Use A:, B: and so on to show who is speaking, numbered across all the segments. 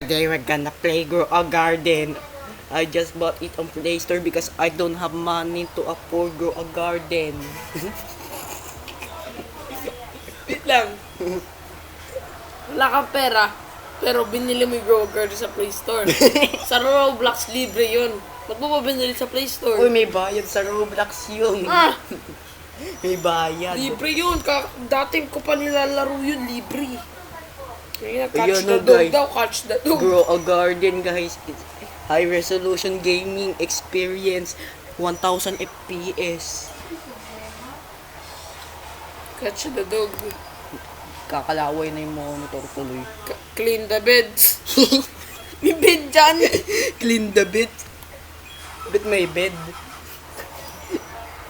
A: Today we're gonna play Grow a Garden. I just bought it on Play Store because I don't have money to afford Grow a Garden.
B: Wait lang. Wala kang pera, pero binili mo yung Grow a Garden sa Play Store. Sa Roblox, libre yun. Ba't mo ba binili sa Play Store?
A: Uy, may bayad sa Roblox yun.
B: Ah!
A: May bayad.
B: Libre yun. Dati ko pa nilalaro yun, libre. Kaya
A: Ayun,
B: catch the
A: no,
B: dog
A: guys.
B: daw, catch the dog.
A: Grow a Garden, guys. It's high resolution gaming experience. 1000 FPS.
B: Catch the dog.
A: Kakalaway na yung monitor tuloy.
B: Clean the beds. May bed dyan.
A: Clean the bed. Ba't may bed?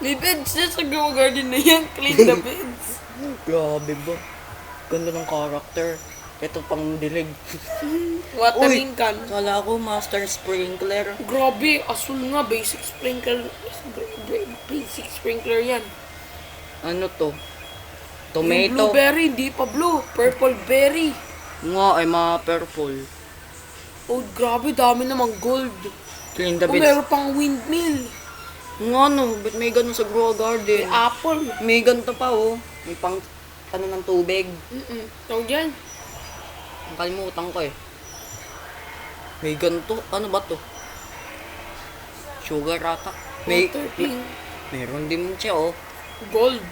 B: May beds dyan sa Grow a Garden na yan. Clean the beds.
A: Grabe ba? Ganda ng character. Ito pang dilig.
B: Watering can.
A: Kala ko Master Sprinkler.
B: Grabe, asul nga. Basic sprinkler. Basic sprinkler yan.
A: Ano to?
B: Yung
A: Tomato.
B: blueberry, hindi pa blue. Purple berry.
A: Nga ay mga purple.
B: Oh, grabe, dami namang gold.
A: Clean the
B: Oh,
A: beds.
B: meron pang windmill.
A: Nga no, ba't may ganun sa Grow a
B: May
A: Garden?
B: apple.
A: May ganito pa oh. May pang ano ng tubig.
B: Tawag yan.
A: Ang kalimutan ko eh. May ganito. Ano ba to? Sugar ata.
B: Water pink.
A: Meron din siya oh.
B: Gold.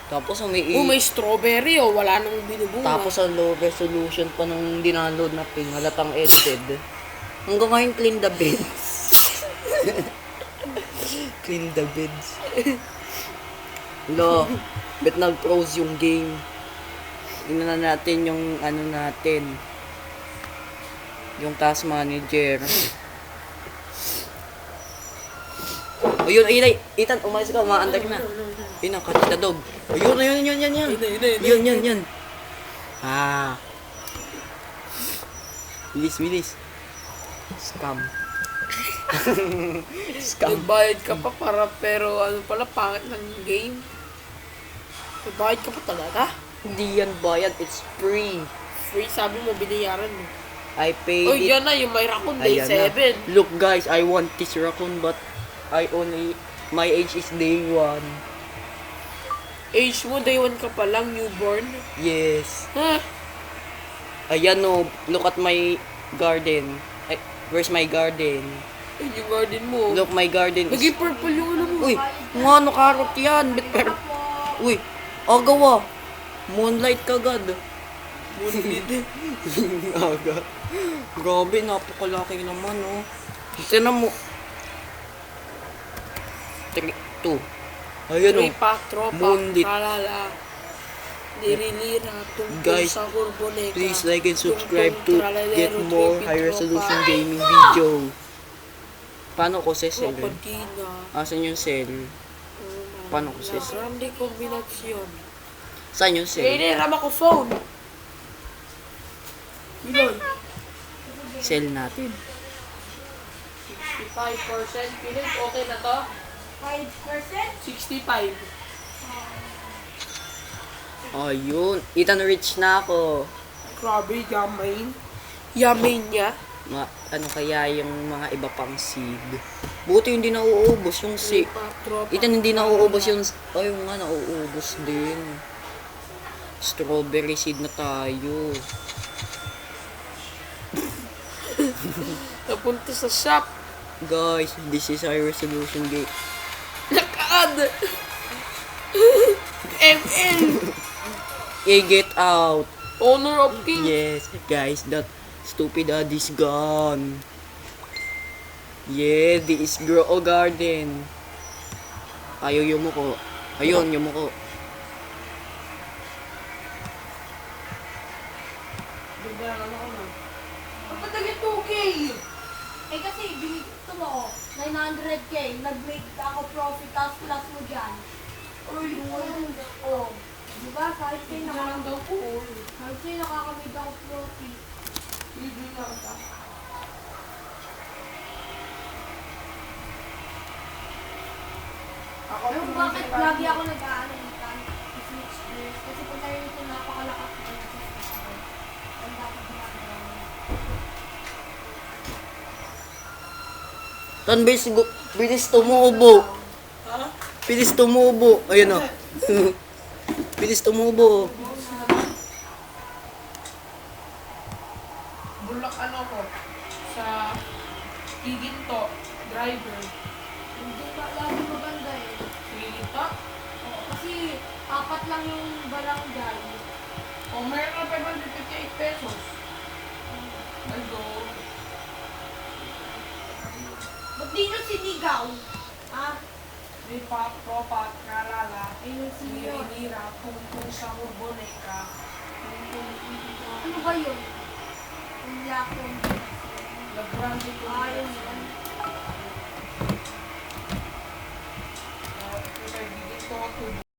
A: Tapos oh, may
B: Oh, may strawberry oh. Wala nang binubunga.
A: tapos ang low resolution pa nung dinaload na ping halatang edited. Hanggang ngayon clean the beds. Clean the beds. Lo, bet nag-pros yung game. Tingnan na natin yung ano natin. Yung task manager. Ayun, ayun, Ethan, umalis ka, umaandar na. Yun ang catch the dog. Ayun, yan. Yun. Ah. Bilis. Scam. Scam.
B: Nagbayad ka pa para pero ano pala, pangit ng game. Nagbayad ka pa talaga?
A: Hindi yan bayad, it's free.
B: Free, sabi mo, binayaran mo.
A: I paid
B: Oh,
A: it.
B: yan na, yung may raccoon day
A: Ayan na.
B: 7.
A: Look guys, I want this raccoon but my age is day 1.
B: Age mo, day 1 ka pa lang, newborn.
A: Yes.
B: Ha?
A: Ayan no, look at my garden. Ay, where's my garden?
B: Ay, yung garden mo.
A: Look, my garden is...
B: Naging purple yung ano mo.
A: Uy, nga no, carrot yan. Uy, agaw ah. Moonlight kagad.
B: Moonlit.
A: Aga. Grabe, napakalaki naman oh. Tignan mo. 3, 2. Ayun
B: May
A: oh.
B: pa, tropa,
A: Moonlit.
B: kalala. Dirilira, tungkol
A: Guys,
B: sa kurboneka.
A: Please like and subscribe
B: tungkol
A: to
B: tralalero,
A: get more
B: trippy,
A: high
B: tropa.
A: resolution gaming video. Paano ko sesel?
B: Tropa Dina.
A: Asan yung cell? Paano ko
B: La
A: sis?
B: grande kombinasyon.
A: Saan yung cell?
B: Kaya rama ko phone. Ilan?
A: Cell natin.
B: 65%. Pilit, okay na to?
C: 5%?
B: 65.
A: Ayun. Ethan rich na ako.
B: Grabe, yamain. Yamain niya.
A: Ano kaya yung mga iba pang seed? Buti hindi nauubos yung seed.
B: Tropa.
A: Ethan hindi nauubos yung... Ay, yung nga nauubos din. Strawberry seed na tayo.
B: Napunta sa shop.
A: Guys, this is high resolution game.
B: Nakaad. ML.
A: Get out.
B: Honor of King.
A: Yes, guys, that stupid is gone. Yeah, this is Grow a Garden. Ayaw yung muko. Ayun, yung muko.
C: Ba't naging 2K? Eh kasi binigito mo, 900K, nag-make ako profit, tapos plus mo dyan. Uy, oh. Diba? Kahit sa'yo kahit sa'yo nakakamit ako profit. Pero bakit lagi ako nag-aano dito? Switch gears. Kasi pag tayo ito napakalakas ko. Ang dapat ginagawa mo.
A: Tan, bilis tumubo.
B: Ha?
A: Bilis tumubo. Ayun o. Bilis tumubo.
B: Bulak ano ko? Sa Giginto, driver.
C: Hindi pa lagi maganda eh.
B: Giginto?
C: Oo, kasi apat lang yung barangay.
B: O meron na 558 pesos. Aldo.
C: Ba't di nyo sinigaw? Ah,
B: May tropa, nalala.
C: ayun senior.
B: Sinira, kung sa Urboneka.
C: Ano ba yun? Yung lakong.
B: Lagrande ko.
C: Ah, yun. Ano